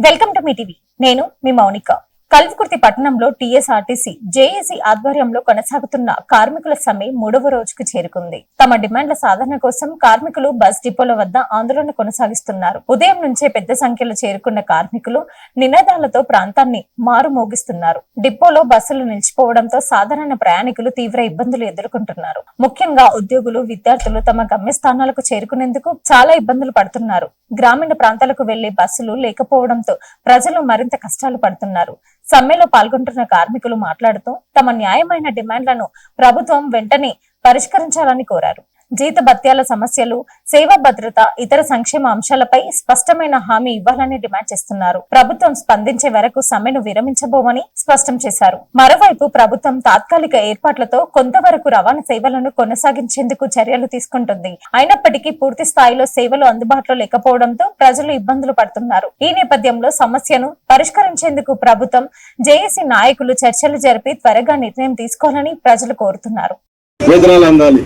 Welcome to me TV. నేను మీ మౌనిక. కల్వకుర్తి పట్టణంలో TSRTC JAC ఆధ్వర్యంలో కొనసాగుతున్న కార్మికుల సమ్మె 3వ రోజుకు చేరుకుంది. తమ డిమాండ్ల సాధన కోసం కార్మికులు బస్ డిపోల వద్ద ఆందోళన కొనసాగిస్తున్నారు. ఉదయం నుంచే పెద్ద సంఖ్యలో చేరుకున్న కార్మికులు నినాదాలతో ప్రాంతాన్ని మారుమోగిస్తున్నారు. డిపోలో బస్సులు నిలిచిపోవడంతో సాధారణ ప్రయాణికులు తీవ్ర ఇబ్బందులు ఎదుర్కొంటున్నారు. ముఖ్యంగా ఉద్యోగులు, విద్యార్థులు తమ గమ్యస్థానాలకు చేరుకునేందుకు చాలా ఇబ్బందులు పడుతున్నారు. గ్రామీణ ప్రాంతాలకు వెళ్లే బస్సులు లేకపోవడంతో ప్రజలు మరింత కష్టాలు పడుతున్నారు. సమ్మెలో పాల్గొంటున్న కార్మికులు మాట్లాడుతూ తమ న్యాయమైన డిమాండ్లను ప్రభుత్వం వెంటనే పరిష్కరించాలని కోరారు. జీత భత్యాల సమస్యలు, సేవా భద్రత, ఇతర సంక్షేమ అంశాలపై స్పష్టమైన హామీ ఇవ్వాలని డిమాండ్ చేస్తున్నారు. ప్రభుత్వం స్పందించే వరకు సమ్మెను విరమించబోమని స్పష్టం చేశారు. మరోవైపు ప్రభుత్వం తాత్కాలిక ఏర్పాట్లతో కొంతవరకు రవాణా సేవలను కొనసాగించేందుకు చర్యలు తీసుకుంటుంది. అయినప్పటికీ పూర్తి స్థాయిలో సేవలు అందుబాటులో లేకపోవడంతో ప్రజలు ఇబ్బందులు పడుతున్నారు. ఈ నేపథ్యంలో సమస్యను పరిష్కరించేందుకు ప్రభుత్వం, జేఏసీ నాయకులు చర్చలు జరిపి త్వరగా నిర్ణయం తీసుకోవాలని ప్రజలు కోరుతున్నారు. వేతనాలు అందాలి.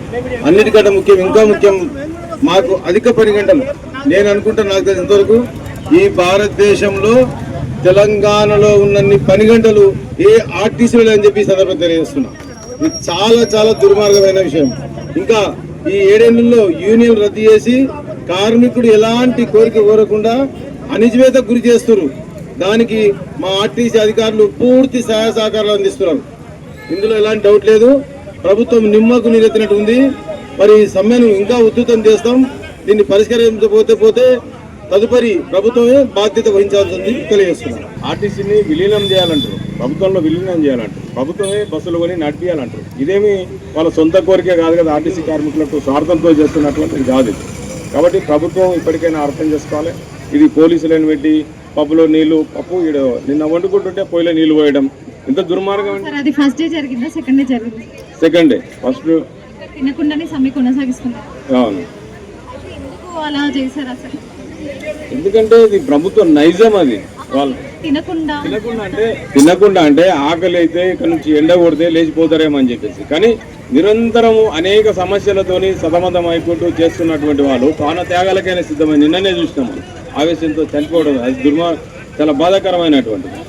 అన్నిటికంటే ముఖ్యం, ఇంకా ముఖ్యం, మాకు అధిక పని గంటలు. నేను అనుకుంటా, నాకు తెలిసినంతవరకు ఈ భారతదేశంలో తెలంగాణలో ఉన్నన్ని పని గంటలు ఏ ఆర్టీసీలో అని చెప్పి సందర్భంగా తెలియజేస్తున్నా. ఇది చాలా చాలా దుర్మార్గమైన విషయం. ఇంకా ఈ 7 ఏళ్లలో యూనియన్ రద్దు చేసి కార్మికుడు ఎలాంటి కోరిక కోరకుండా అణిచివేతకు గురి చేస్తున్నారు. దానికి మా ఆర్టీసీ అధికారులు పూర్తి సహాయ సహకారాలు అందిస్తున్నారు. ఇందులో ఎలాంటి డౌట్ లేదు. ప్రభుత్వం నిమ్మకు నీరెత్తినట్టు ఉంది. మరి సమ్మెను ఇంకా ఉధృతం చేస్తాం. దీన్ని పరిష్కరించకపోతే తదుపరి ప్రభుత్వమే బాధ్యత వహించాల్సింది తెలియజేస్తున్నాం. ఆర్టీసీని విలీనం చేయాలంటారు, ప్రభుత్వంలో విలీనం చేయాలంటారు, ప్రభుత్వమే బస్సులు కొని నడిపియాలంటారు. ఇదేమి వాళ్ళ సొంత కోరికే కాదు కదా, ఆర్టీసీ కార్మికులకు స్వార్థంతో చేస్తున్నట్లు కాదు. కాబట్టి ప్రభుత్వం ఇప్పటికైనా అర్థం చేసుకోవాలి. ఇది పోలీసులను పెట్టి పప్పులో నీళ్లు, పప్పు నిన్న వండుకుంటుంటే పొయ్యిలో నీళ్లు పోయడం ఇంత దుర్మార్గం. అది ఫస్ట్ డే జరిగిందా, సెకండ్ డే జరిగింది? Second day. ఫస్ట్ తినకుండానే సమ్మె కొనసాగిస్తున్నారు. అవును. ఎందుకు అలా చేశారు అసలు? ఎందుకంటే ఇది ప్రభుత్వ నైజం. అది వాళ్ళు తినకుండా అంటే ఆకలి అయితే ఇక్కడ నుంచి ఎండ కొడితే లేచిపోతారేమో అని చెప్పేసి. కానీ నిరంతరము అనేక సమస్యలతోని సతమతం అయిపోతూ చేస్తున్నటువంటి వాళ్ళు ప్రాణ త్యాగాలకైనా సిద్ధమని నిన్ననే చూసినాము. ఆవేశంతో చనిపోవడం అది చాలా బాధాకరమైనటువంటిది.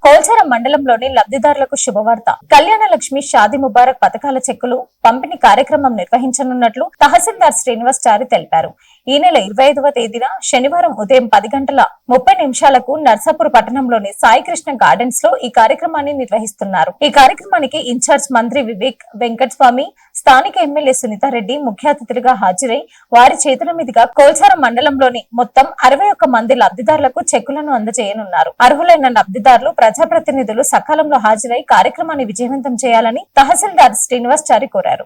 కోల్చారం మండలంలోని లబ్ధిదారులకు శుభవార్త. కళ్యాణ లక్ష్మి, షాదీ ముబారక్ పథకాల చెక్కులు పంపిణీ కార్యక్రమం నిర్వహించనున్నట్లు తహసీల్దార్ శ్రీనివాస్ చారి తెలిపారు. ఈ నెల 25వ తేదీన శనివారం ఉదయం 10:30 నర్సాపూర్ పట్టణంలోని సాయికృష్ణ గార్డెన్స్ లో ఈ కార్యక్రమాన్ని నిర్వహిస్తున్నారు. ఈ కార్యక్రమానికి ఇన్ఛార్జ్ మంత్రి వివేక్ వెంకటస్వామి, స్థానిక ఎమ్మెల్యే సునీతారెడ్డి ముఖ్య అతిథులుగా హాజరై వారి చేతుల మీదుగా కోల్చారం మండలంలోని మొత్తం 61 మంది లబ్ధిదారులకు చెక్కులను అందజేయనున్నారు. అర్హులైన లబ్ధిదారులు, ప్రజాప్రతినిధులు సకాలంలో హాజరై కార్యక్రమాన్ని విజయవంతం చేయాలని తహసీల్దార్ శ్రీనివాస్ చారి కోరారు.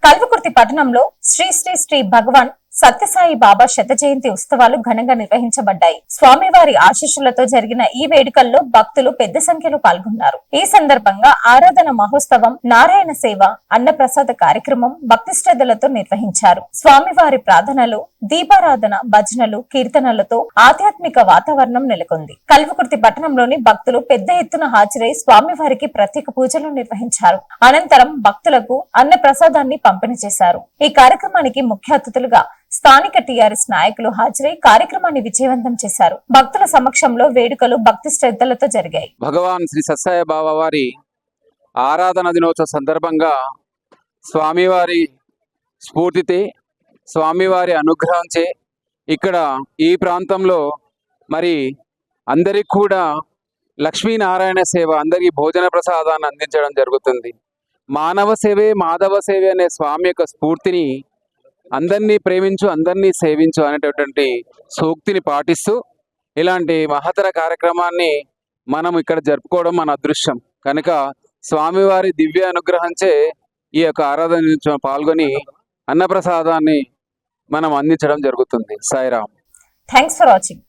కల్వకుర్తి పట్టణంలో శ్రీ శ్రీ శ్రీ భగవాన్ సత్యసాయి బాబా శత జయంతి ఉత్సవాలు ఘనంగా నిర్వహించబడ్డాయి. స్వామివారి ఆశీస్సులతో జరిగిన ఈ వేడుకల్లో భక్తులు పెద్ద సంఖ్యలో పాల్గొన్నారు. ఈ సందర్భంగా ఆరాధన మహోత్సవం, నారాయణ సేవ, అన్నప్రసాద కార్యక్రమం భక్తి శ్రద్ధలతో నిర్వహించారు. స్వామివారి ప్రార్థనలు, దీపారాధన, భజనలు, కీర్తనలతో ఆధ్యాత్మిక వాతావరణం నెలకొంది. కల్వకుర్తి పట్టణంలోని భక్తులు పెద్ద ఎత్తున హాజరై స్వామివారికి ప్రత్యేక పూజలు నిర్వహించారు. అనంతరం భక్తులకు అన్న ప్రసాదాన్ని పంపిణీ చేశారు. ఈ కార్యక్రమానికి ముఖ్య అతిథులుగా స్థానిక టీఆర్ఎస్ నాయకులు హాజరై కార్యక్రమాన్ని విజయవంతం చేశారు. భక్తుల సమక్షంలో వేడుకలు భక్తి శ్రద్ధలతో జరిగాయి. భగవాన్ శ్రీ సత్యసాయి బాబా వారి ఆరాధన దినోత్సవ సందర్భంగా స్వామివారి స్ఫూర్తితే, స్వామివారి అనుగ్రహంచే ఇక్కడ ఈ ప్రాంతంలో మరి అందరికి కూడా లక్ష్మీనారాయణ సేవ, అందరికీ భోజన ప్రసాదాన్ని అందించడం జరుగుతుంది. మానవ సేవే మాధవ సేవే అనే స్వామి యొక్క స్ఫూర్తిని, అందరినీ ప్రేమించు, అందరినీ సేవించు అనేటటువంటి సూక్తిని పాటిస్తూ ఇలాంటి మహత్తర కార్యక్రమాన్ని మనం ఇక్కడ జరుపుకోవడం మన అదృష్టం. కనుక స్వామివారి దివ్య అనుగ్రహంచే ఈ యొక్క ఆరాధన పాల్గొని అన్నప్రసాదాన్ని మనం అందించడం జరుగుతుంది. సాయిరామ్. Thanks for watching.